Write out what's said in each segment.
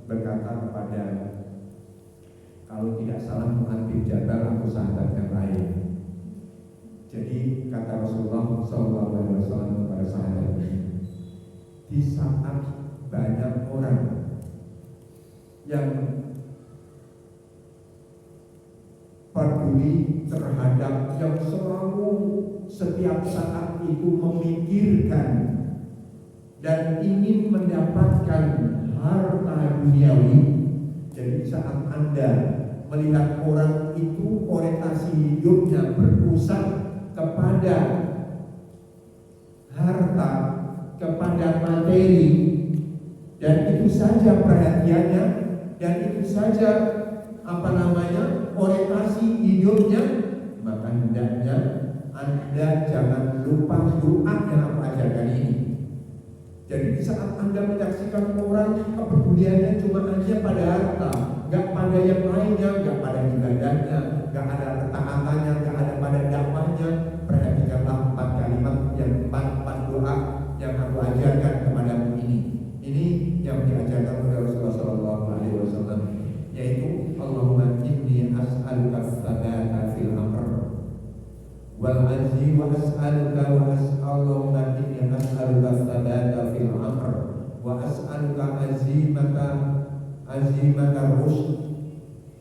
berkata kepada, kalau tidak salah, Mu'adz bin Jabal atau sahabat yang lain. Jadi kata Rasulullah SAW kepada sahabat ini, di saat banyak orang yang peduli terhadap, yang selalu setiap saat itu memikirkan dan ingin mendapatkan harta duniawi. Jadi saat Anda melihat orang itu orientasi hidupnya berpusat kepada harta, kepada materi, dan itu saja perhatiannya, dan itu saja orientasi hidupnya, maka hendaknya Anda jangan lupa doa yang aku ajarkan ini. Jadi di saat Anda menyaksikan orang kepeduliannya cuma aja pada harta, gak pada yang lainnya, gak pada ibadahnya, gak ada ketaatannya, gak ada pada dakwahnya, perhatikanlah 4 kalimat yang 4 doa yang aku ajarkan kepadamu ini. Ini yang diajarkan oleh Rasulullah SAW, yaitu Allahumma inni as'aluka tsabata fil amr wal azzi wa as'aluka Allahumma inni as'aluka tsabata fil amr wa as'aluka azimata rusyd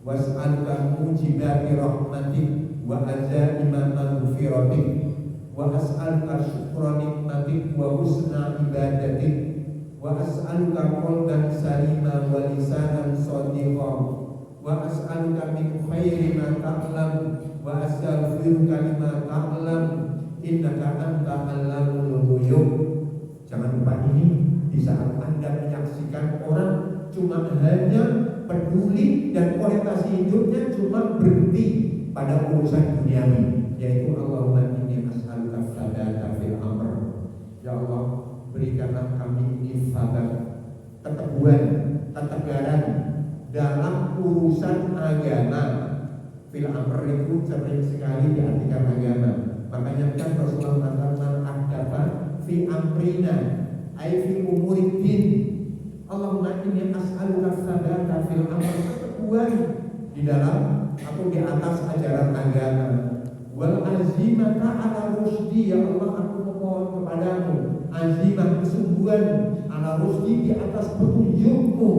wa as'aluka mujibati rahmatik wa azaima maghfiratik wa as'aluka syukra nikmatik wa husna ibadatik wa as'aluka qalban salima wa lisanan shadiqan wa as'aluka min khairi ma ta'lam wa astaghfiruka lima ta'lam innaka anta allamul ghuyub. Jangan lupa ini di saat Anda menyaksikan orang cuma hanya peduli dan orientasi hidupnya cuma berhenti pada urusan duniawi, yaitu Allahumma inni as'aluka tsabata fil amr. Ya Allah, berikanlah kami ini sabar, keteguhan, ketegaran dalam urusan agama. Fil amr itu sering sekali diartikan agama. Makanya kan Rasulullah mengatakan ahdatha fi amrina ay fi umuriddin. Allahumma inni as'aluka tsabata fil amr, keteguhan di dalam atau di atas ajaran agama. Wal azimata ala rusdi, ya Allah aku memohon kepadamu azimah, kesungguhan ala rusdi, di atas petunjukmu.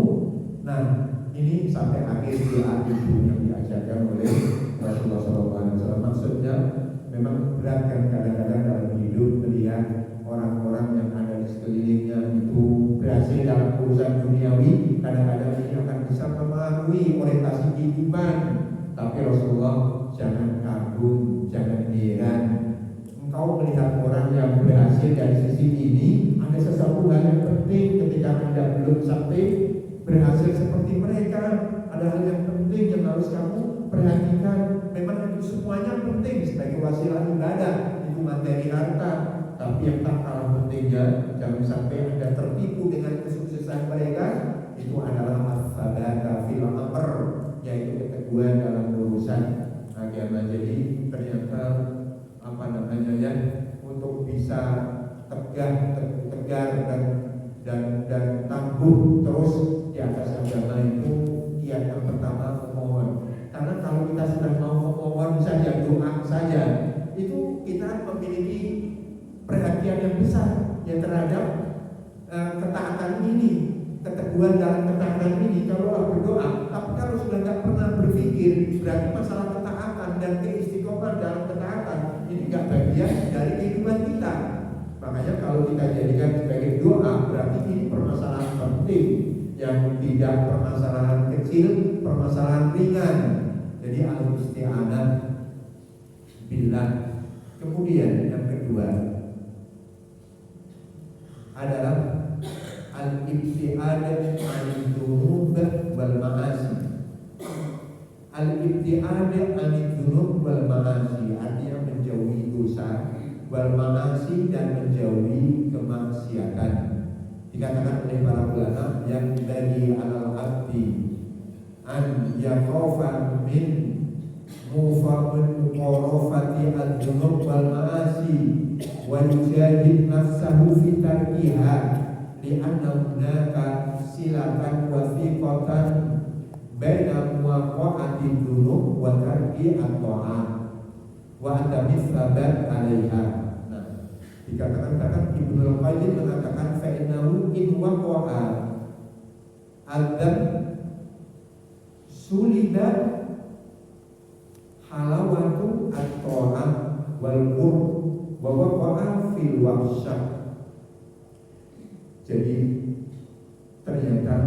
Nah, ini sampai akhir doa itu yang diajarkan oleh Rasulullah SAW. Maksudnya memang berat kan kadang-kadang dalam hidup melihat orang-orang yang ada di sekelilingnya itu berhasil dalam urusan duniawi. Kadang-kadang ini akan bisa mempengaruhi orientasi kehidupan. Tapi Rasulullah jangan kagum, jangan heran. Engkau melihat orang yang berhasil dari sisi ini, ada sesuatu hal yang penting ketika Anda belum sampai berhasil seperti mereka. Ada hal yang penting yang harus kamu perhatikan. Memang itu semuanya penting sebagai wasilah ibadah, itu materi harta. Tapi yang tak kalah pentingnya, jangan sampai Anda tertipu dengan kesuksesan mereka. Itu adalah as-sabata fil amr, yaitu keteguhan dalam urusan agama. Jadi ternyata untuk bisa tegar dan tangguh terus di atas agama itu kiat yang pertama memohon. Karena kalau kita sudah mau memohon saja, doa saja, itu kita memiliki perhatian yang besar yang terhadap ketaatan ini, keteguhan dalam ketaatan ini. Kalau berdoa, tapi kalau sudah tidak pernah berpikir, berarti masalah ketaatan dan keistiqomahan dalam ketaatan ini tidak bagian dari kehidupan kita. Makanya kalau kita jadikan sebagai doa, berarti ini permasalahan penting, yang tidak permasalahan kecil, permasalahan ringan. Jadi al-isti'anah billah. Kemudian yang kedua adalah al-ibti'ad 'anil dzunub wal ma'asi. Al-ibti'ad 'anil dzunub wal ma'asi artinya menjauhi dosa, wal ma'asi dan menjauhi kemaksiatan. Dikatakan oleh para ulama yang dari al-abdi an yakhafa min muqarafati al-dzunub wal ma'asi wa yujahid nafsahu fi tarkiha li'anna hunaka silatan wathiqatan baina muwaqa'ati dzunub wa tarki at-ta'at wa adami tsabat 'alaiha. Nah, dikatakan Ibnu Qayyim mengatakan fa innahu in waqa'a adzab sulibat halawatu at-ta'at wal qurb wa waqa'a fil wahsyah. Jadi ternyata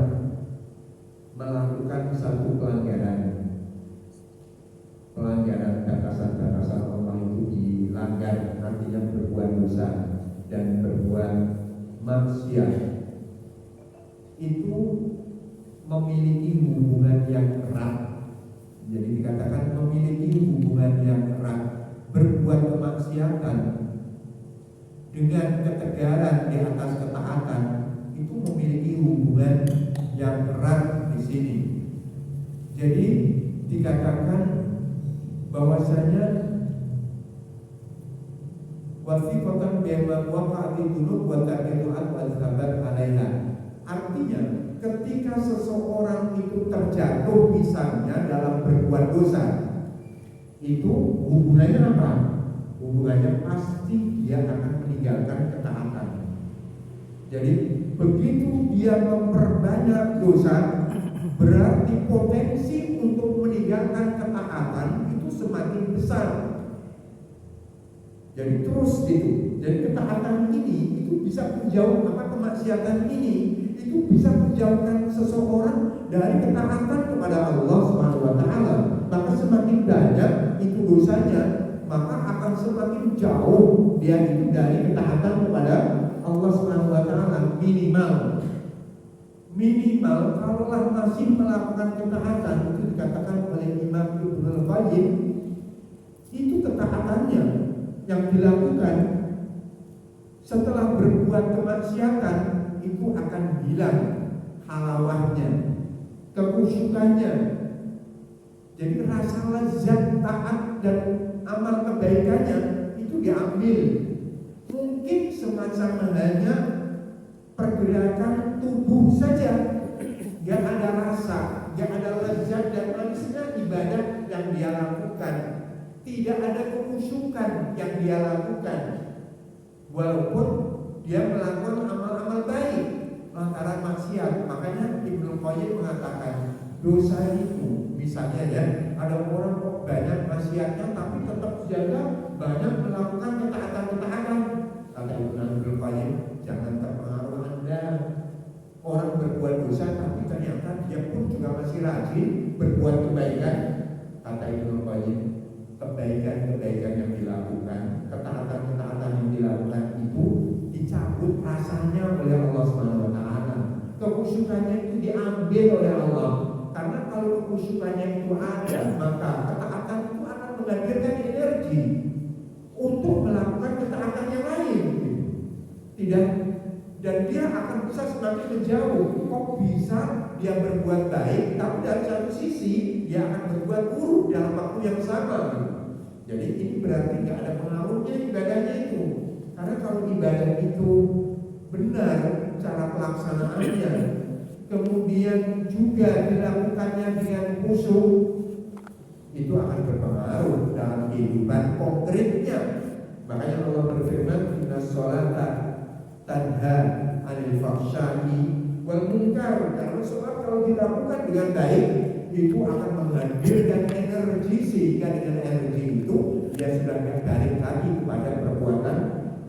melakukan satu pelanggaran batasan-batasan Allah itu dilanggar, artinya berbuat dosa dan berbuat maksiat, itu memiliki hubungan yang erat. Jadi dikatakan memiliki hubungan yang erat. Berbuat kemaksiatan dengan ketegaran di atas ketaatan itu memiliki hubungan yang erat di sini. Jadi dikatakan bahwasanya wasiqatan bima waqa'ati dzunub wa ta'at wa sabat 'alaiha. Artinya ketika seseorang itu terjatuh misalnya dalam berbuat dosa, itu hubungannya apa? Hubungannya pasti dia akan meninggalkan ketaatan. Jadi begitu dia memperbanyak dosa, berarti potensi untuk meninggalkan ketaatan itu semakin besar. Jadi terus gitu. Jadi ketaatan ini itu bisa menjauh kemaksiatan ini itu bisa menjauhkan seseorang dari ketaatan kepada Allah Subhanahu wa taala. Maka semakin banyak itu dosanya, maka akan semakin jauh dia itu dari ketaatan kepada Allah Subhanahu wa taala. Minimal kalaulah masih melakukan ketaatan, itu dikatakan oleh Imam Ibnu Qayyim, itu ketaatannya yang dilakukan setelah berbuat kemaksiatan itu akan hilang halawahnya, kekhusyukannya. Jadi rasa lezat taat dan amal kebaikannya itu diambil. Mungkin semacam hanya pergerakan tubuh saja, yang ada rasa, yang ada lezat dan manisnya ibadah yang dia lakukan. Tidak ada kekhusyukan yang dia lakukan, walaupun dia melakukan amal-amal baik lantaran maksiat. Makanya Ibnu Qayyim mengatakan dosa itu, misalnya ya, ada orang kok banyak maksiatnya tapi tetap jaga banyak melakukan ketaatan-ketaatan. Kata Ibnu Qayyim, jangan terpengaruh Anda. Orang berbuat dosa tapi ternyata dia pun juga masih rajin berbuat kebaikan. Kata Ibnu Qayyim, kebaikan-kebaikan yang dilakukan, ketaatan-ketaatan yang dilakukan itu dicabut rasanya oleh Allah Subhanahu wa taala. Kekhusyukannya itu diambil oleh Allah. Karena kalau kekhusyukannya itu ada, maka ketaatan itu akan menghadirkan energi untuk melakukan ketaatan yang lain. Tidak, dan dia akan bisa semakin menjauh. Kok bisa dia berbuat baik, tapi dari satu sisi dia akan berbuat buruk dalam waktu yang sama. Jadi ini berarti nggak ada pengaruhnya ibadahnya itu. Karena kalau ibadah itu benar cara pelaksanaannya, kemudian juga dilakukannya dengan khusyuk, itu akan berpengaruh dalam kehidupan konkretnya. Makanya Allah berfirman, inna sholata tanha 'anil fahsya'i wal munkar. Karena sholat kalau dilakukan dengan baik itu akan menghadirkan energi, sehingga dengan energi itu dia sudah tidak balik lagi kepada perbuatan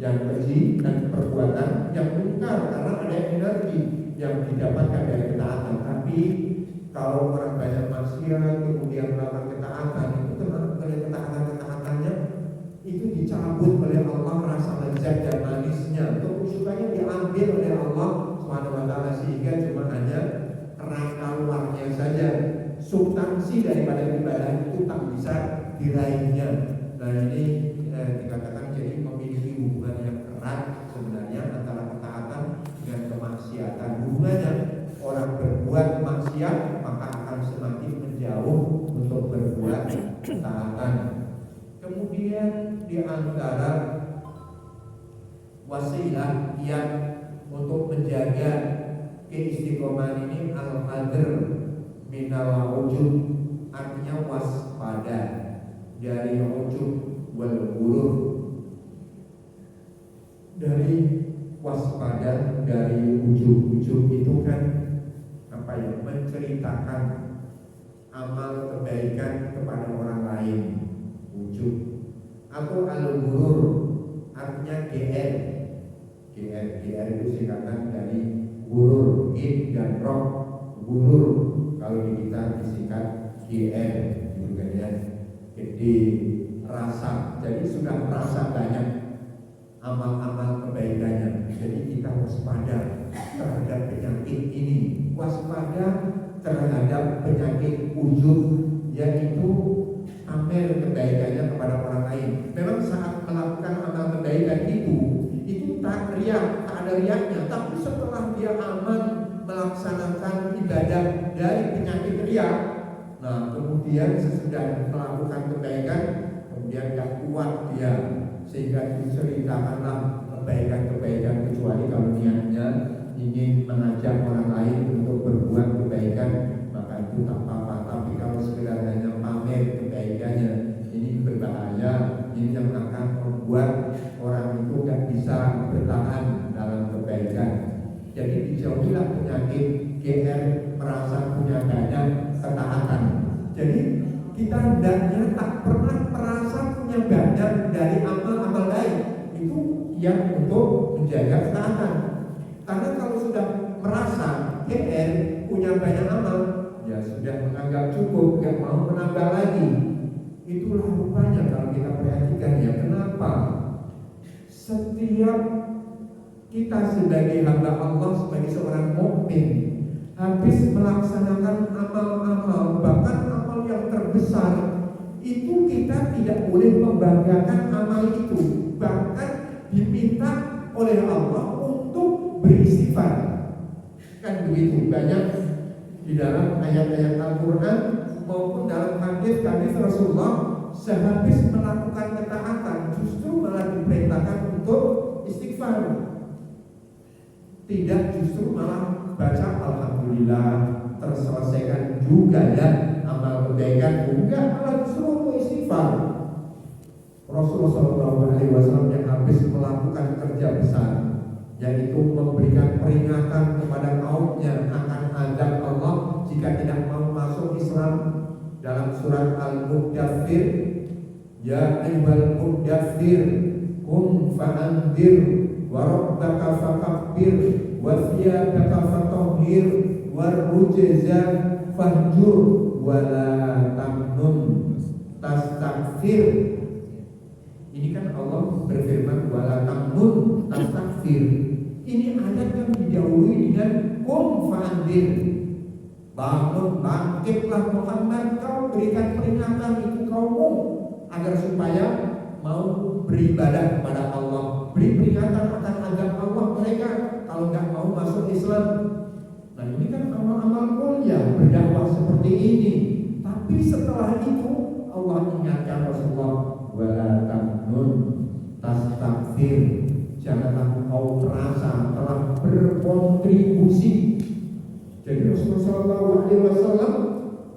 yang keji dan perbuatan yang munkar, karena ada energi yang didapatkan dari ketaatan. Tapi kalau orang banyak maksiat kemudian melakukan ketaatan, itu termasuk dari ketaatan-ketaatannya itu dicabut oleh Allah rasa lezat dan manisnya, kekhusyukannya diambil oleh Allah Subhanahu wa taala, sehingga cuma hanya rangka luarnya saja, substansi daripada ibadah itu tak bisa diraihnya. Nah ini dikatakan jadi memiliki hubungan yang erat sebenarnya antara ketaatan dengan kemaksiatan. Hubungannya, orang berbuat maksiat maka akan semakin menjauh untuk berbuat ketaatan. Kemudian di antara wasilah yang untuk menjaga keistiqomahan ini al-hadr minal ujub, artinya waspada dari ujub wal ghurur, dari waspada dari ujub itu kan apa ya, menceritakan amal kebaikan kepada orang lain, ujub, atau al-ghurur artinya GR itu singkatan dari gurur, id dan roh. Gurur kalau di kita disingkat GR gitu kan ya, gede rasa, jadi sudah merasa banyak amal-amal kebaikannya, jadi kita waspada terhadap penyakit ini, waspada terhadap penyakit ujub, yaitu amal kebaikannya kepada orang lain. Memang saat melakukan amal kebaikan itu tak riak, tak ada riaknya, tapi setelah dia aman melaksanakan ibadah dari penyakit riak, nah kemudian sesudah melakukan kebaikan, kemudian gak kuat dia, sehingga diceritakanlah kebaikan-kebaikan, kecuali kalau niatnya ingin mengajak orang lain untuk berbuat kebaikan, maka itu tak apa-apa. Tapi kalau sekedar hanya pamer kebaikannya, ini berbahaya, ini yang akan membuat orang itu gak bisa bertahan dalam kebaikan. Jadi dijauhilah penyakit GR, merasa punya banyak ketaatan. Jadi kita hendaknya tak pernah merasa punya banyak dari amal-amal baik, itu yang untuk menjaga ketaatan. Karena kalau sudah merasa GR punya banyak amal, ya sudah menganggap cukup, gak mau menambah lagi. Itulah rupanya kalau kita perhatikan ya, kenapa setiap kita sebagai hamba Allah, sebagai seorang mukmin, habis melaksanakan amal-amal, bahkan amal yang terbesar, itu kita tidak boleh membanggakan amal itu, bahkan diminta oleh Allah untuk beristighfar. Kan begitu banyak di dalam ayat-ayat Al-Quran maupun dalam hadis-hadis Rasulullah, sehabis melakukan ketaatan justru malah diperintahkan untuk istighfar. Tidak justru malah baca alhamdulillah terselesaikan juga ya amal kebaikan, enggak, malah justru untuk istighfar. Rasulullah SAW yang habis melakukan kerja besar, yaitu memberikan peringatan kepada kaumnya akan azab Allah jika tidak mau masuk Islam, dalam surat Al-Muddathir, ya ayyuhal muddathir qum fa'anzir wa rabbaka fakabbir wa thiyabaka fatahhir warrujza fahjur wa la tamnun tastakfir. Ini kan Allah berfirman wa la tamnun tastakfir. Ini ayat yang didahului dengan qum fa'anzir, bangun, bangkitlah Muhammad, kau berikan peringatan itu kaummu agar supaya mau beribadah kepada Allah, beri peringatan akan azab Allah mereka kalau nggak mau masuk Islam. Nah ini kan amal-amal mulia berdakwah seperti ini. Tapi setelah itu Allah ingatkan Rasulullah, wala tamnun tastakfir, janganlah kau merasa telah berkontribusi. Jadi Rasulullah SAW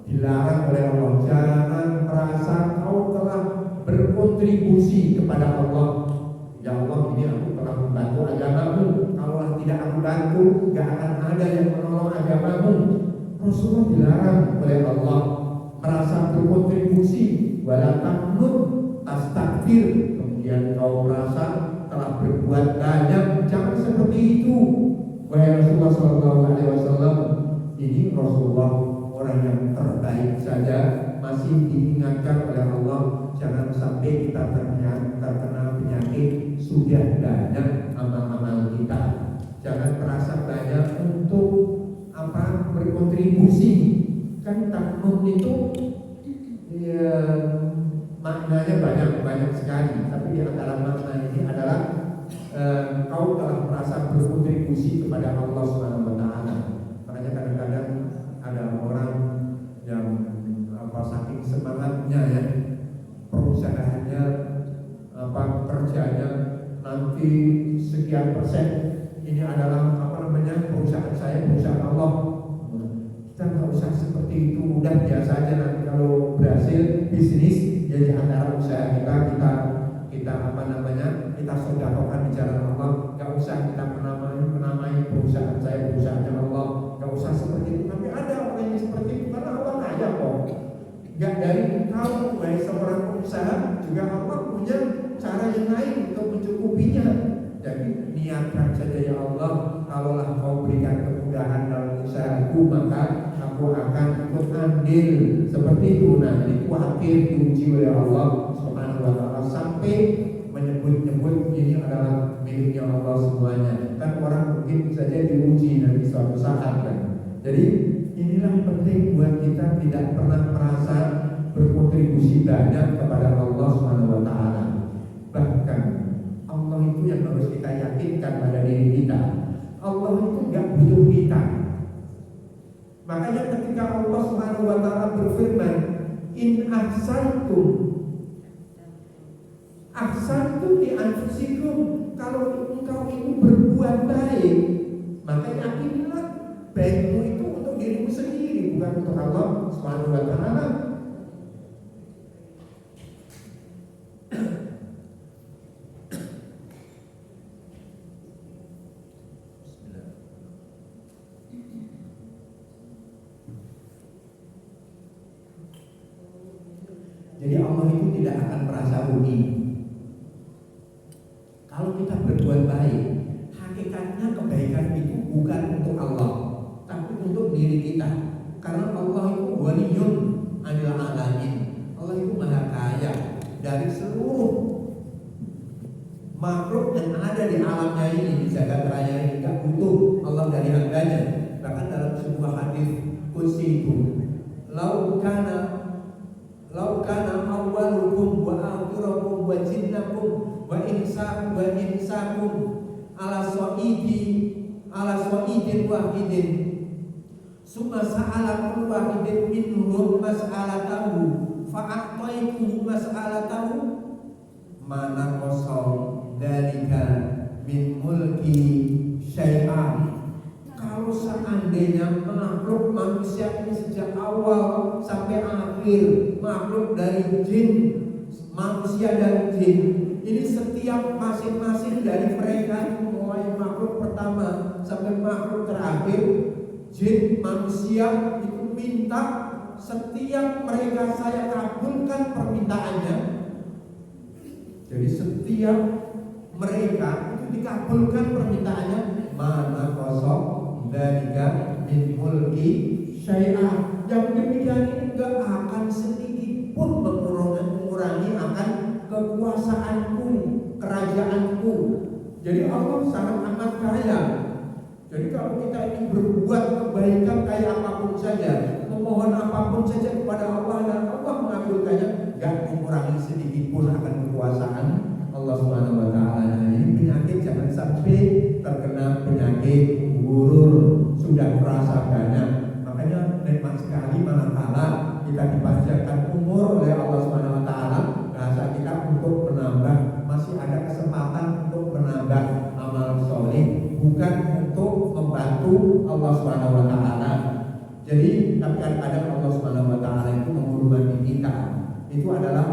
dilarang oleh Allah, jangan merasa kau telah berkontribusi kepada Allah. Ya Allah, ini aku telah membantu agamamu, kalau tidak aku bantu, gak akan ada yang menolong agamamu. Rasulullah dilarang oleh Allah merasa berkontribusi, wala tamnun tastakfir, kemudian kau merasa telah berbuat banyak, jangan seperti itu. Wahai Rasulullah SAW, ini Rasulullah orang yang terbaik saja masih diingatkan oleh Allah, jangan sampai kita terkena penyakit sudah banyak amal-amal kita. Jangan merasa banyak untuk berkontribusi. Kan taknun itu ya, maknanya banyak sekali, tapi di antara makna ini adalah kau telah merasa berkontribusi kepada Allah Subhanahu wa taala. Makanya kadang-kadang ada orang yang saking semangatnya ya, perusahaannya kerjanya nanti sekian persen ini adalah udah biasa aja, nanti kalau berhasil bisnis ya di antara usaha kita apa namanya, kita sedekahkan di jalan Allah. Gak usah kita menamai perusahaan saya perusahaan Allah, gak usah seperti itu. Tapi ada orang yang seperti itu karena Allah kaya kok. Gak dari engkau baik seorang pengusaha juga Allah punya cara yang lain untuk mencukupinya. Jadi niatkan saja, ya Allah, kalaulah kau berikan kemudahan dalam usahaku, maka aku akan ikut andil seperti itu. Nah, jadi khawatir diuji oleh Allah Subhanahu wa Ta'ala sampai menyebut-nyebut ini adalah miliknya Allah semuanya. Kan orang mungkin saja diuji nanti suatu saat kan. Jadi inilah penting buat kita tidak pernah merasa berkontribusi banyak kepada Allah Subhanahu wa Ta'ala. Bahkan Allah itu yang harus kita yakinkan pada diri kita. Allah itu gak butuh kita. Makanya ketika Allah Subhanahu wa Ta'ala berfirman, in ahsantum li anfusikum, kalau engkau itu berbuat baik, maka yakinilah baikmu itu untuk dirimu sendiri, bukan untuk Allah Subhanahu wa Ta'ala. Jadi Allah itu tidak akan merasa rugi kalau kita berbuat baik. Hakikatnya kebaikan itu bukan untuk Allah, tapi untuk diri kita. Karena Allah itu waliyun anil alamin. Allah itu maha kaya dari seluruh makhluk yang ada di alamnya ini, di jagat raya ini. Tidak butuh Allah dari hambanya. Bahkan dalam sebuah hadis qudsi itu, lau kana awwalukum wa akhirukum wa jinnakum wa insakum ala sa'idin wahidin summa sa'ala kullu wahidin minhum mas'alatahu fa'a'taituhu mas'alatahu ma naqasa dzalika min mulki syai'an. Kalau seandainya makhluk manusia ini sejak awal sampai akhir, makhluk dari jin, manusia dan jin, ini setiap masing-masing dari mereka, mulai makhluk pertama sampai makhluk terakhir, jin, manusia, itu minta setiap mereka saya kabulkan permintaannya. Jadi setiap mereka itu dikabulkan permintaannya, mana kosong dzalika min mulki syai'ah. Yang demikian ini enggak akan sedikit pun mengurangi akan kekuasaanku, kerajaanku. Jadi Allah sangat amat kaya. Jadi kalau kita ini berbuat kebaikan kayak apapun saja, memohon apapun saja kepada Allah dan Allah mengabulkannya, enggak mengurangi sedikit pun akan kekuasaan Allah Subhanahu wa Ta'ala. Ini penyakit jangan sampai terkena penyakit gurur, sudah merasa banyak. Makanya nikmat sekali manakala kita dipanjangkan umur oleh Allah Subhanahu wa Ta'ala, bahasa kita untuk menambah, masih ada kesempatan untuk menambah amal soleh, bukan untuk membantu Allah Subhanahu wa Ta'ala. Jadi kadang-kadang Allah Subhanahu wa Ta'ala itu menghormati kita. Itu adalah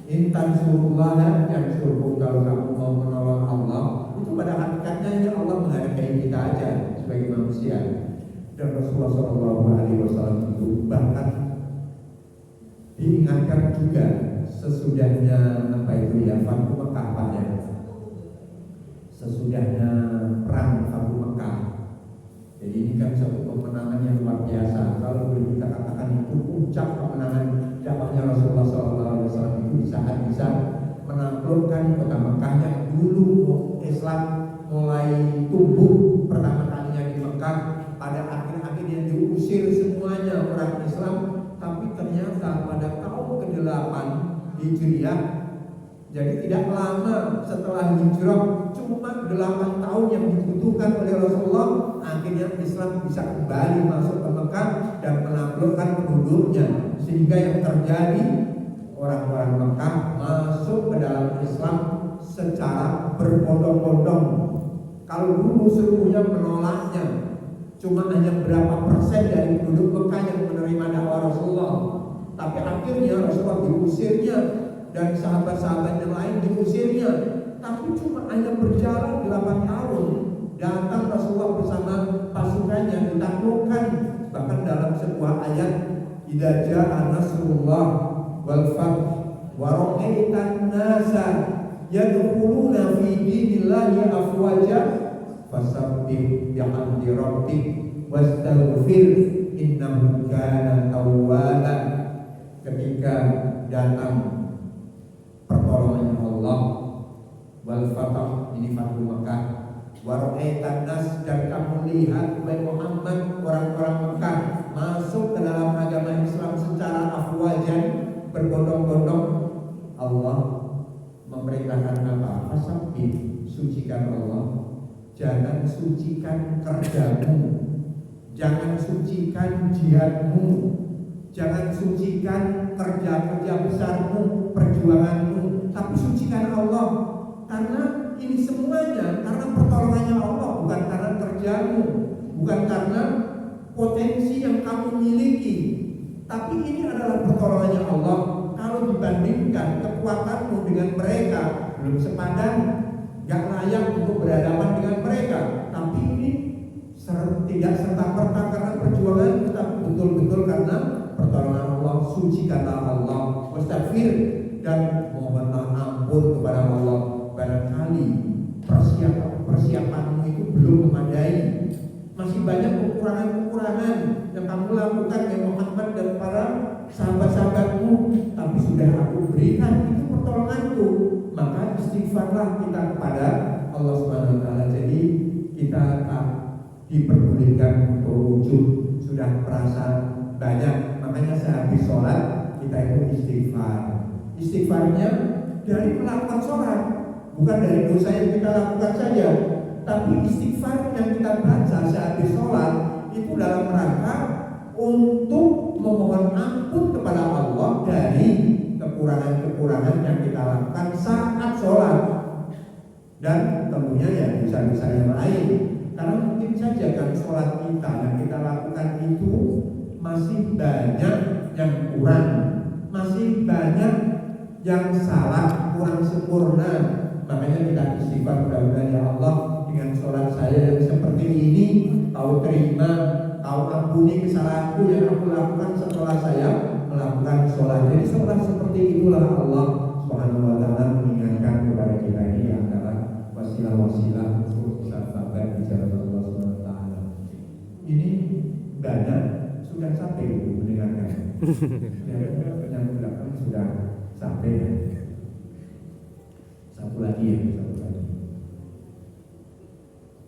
intan surullaha yang suruh. Kalau kamu mau menolong Allah, itu pada hakikatnya Allah menghargai kita aja sebagai manusia. Dan Rasulullah SAW itu bahkan diingatkan juga sesudahnya Fathu Mekah pada sesudahnya perang Fathu Mekah. Jadi ini kan satu kemenangan yang luar biasa. Kalau boleh kita katakan itu puncak kemenangan dakwahnya Rasulullah SAW itu di saat bisa menaklukkan kota Mekah yang dulu Islam mulai tumbuh pertama kalinya di Mekah. Pada akhir-akhirnya diusir semuanya orang Islam, tapi ternyata pada tahun ke-8 Hijriah, jadi tidak lama setelah hijrah, cuma 8 tahun yang dibutuhkan oleh Rasulullah, akhirnya Islam bisa kembali masuk ke Mekah dan menaklukkan penduduknya. Sehingga yang terjadi, orang-orang Mekah masuk ke dalam Islam secara berbondong-bondong. Kalau dulu seluruhnya menolaknya, cuma hanya berapa persen dari penduduk Mekah yang menerima dakwah Rasulullah. dan sahabat-sahabat yang lain diusirnya. Tapi cuma hanya berjalan 8 tahun, datang Rasulullah bersama pasukannya ditaklukkan. Bahkan dalam sebuah ayat, idza jaa nasrullah wal fath wa ra'aitan nasa yadkhuluna fi dinillahi afwaja fasabbih bihamdi rabbik wastaghfir innahu kana tawwaba. Ketika datang pertolongan Allah, wal fatah, ini Fathu Mekah, wa ra'aitan nas, dan kamu lihat wahai Muhammad orang-orang Mekah masuk ke dalam agama Islam secara afwajan, berbondong-bondong. Allah memerintahkan apa? Fasabbih, sucikan Allah. Jangan sucikan kerjamu, jangan sucikan jihadmu, jangan sucikan kerja-kerja besarmu, perjuanganmu, tapi sucikan Allah. Karena ini semuanya karena pertolongannya Allah, bukan karena kerjamu, bukan karena potensi yang kamu miliki, tapi ini adalah pertolongannya Allah. Kalau dibandingkan kekuatanmu dengan mereka, belum sepadan, gak layak untuk berhadapan dengan mereka. Tapi ini tidak serta-merta karena perjuangan, tetapi betul-betul karena pertolongan Allah. Sucikanlah Allah, wastaghfir, dan mohonlah ampun kepada Allah. Barangkali persiapanmu itu belum memadai, masih banyak kekurangan-kekurangan yang kamu lakukan ya Muhammad dan para sahabat-sahabatmu, tapi sudah aku berikan itu pertolonganku. Maka istighfarlah kita kepada Allah Subhanahu wa taala. Jadi kita tak diperbolehkan untuk wujud, sudah merasa banyak, makanya sehabis sholat kita itu istighfar. Istighfarnya dari melakukan sholat, bukan dari dosa yang kita lakukan saja, tapi istighfar yang kita baca sehabis sholat itu dalam rangka untuk memohon ampun kepada Allah dari kekurangan-kekurangan yang kita lakukan saat sholat, dan tentunya ya dosa-dosa yang lain. Karena mungkin saja kan sholat kita yang kita lakukan itu masih banyak yang kurang, masih banyak yang salah, kurang sempurna. Makanya kita istighfar, mudah-mudahan ya Allah, dengan sholat saya yang seperti ini Kau terima, Kau ampuni kesalahanku yang aku lakukan setelah saya melakukan sholat. Jadi sholat seperti itulah Allah Subhanahu wa taala mengingatkan kepada kita. Ini adalah wasilah-wasilah untuk bisa sampai di jalan Allah Subhanahu wa taala. Ini banyak sudah sampai mendengarkan. Yang belakang sudah sampai.